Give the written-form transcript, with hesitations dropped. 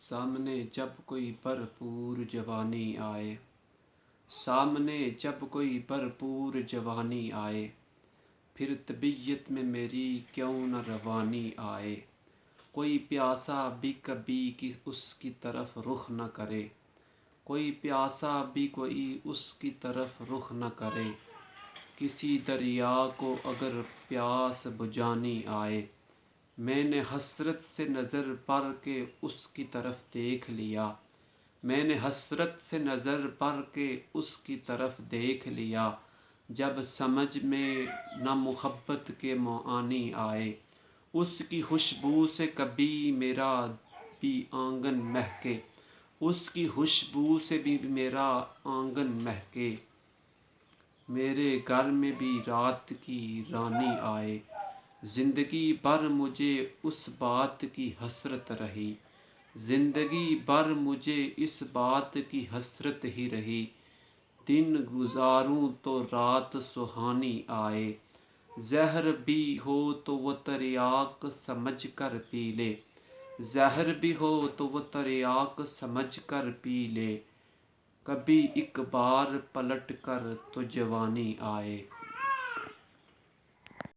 سامنے جب کوئی بھرپور جوانی آئے، سامنے جب کوئی بھرپور جوانی آئے، پھر طبیعت میں میری کیوں نہ روانی آئے۔ کوئی پیاسا بھی کبھی اس کی طرف رخ نہ کرے، کوئی پیاسا بھی کوئی اس کی طرف رخ نہ کرے۔ کسی دریا کو اگر پیاس بجھانی آئے، میں نے حسرت سے نظر بھر کے اس کی طرف دیکھ لیا، میں نے حسرت سے نظر بھر کے اس کی طرف دیکھ لیا۔ جب سمجھ میں نہ محبت کے معانی آئے، اس کی خوشبو سے کبھی میرا بھی آنگن مہکے، اس کی خوشبو سے بھی میرا آنگن مہکے۔ میرے گھر میں بھی رات کی رانی آئے، زندگی بھر مجھے اس بات کی حسرت رہی، زندگی بھر مجھے اس بات کی حسرت ہی رہی۔ دن گزاروں تو رات سہانی آئے، زہر بھی ہو تو وہ تریاک سمجھ کر پی لے، زہر بھی ہو تو وہ تریاک سمجھ کر پی لے۔ کبھی ایک بار پلٹ کر تو جوانی آئے۔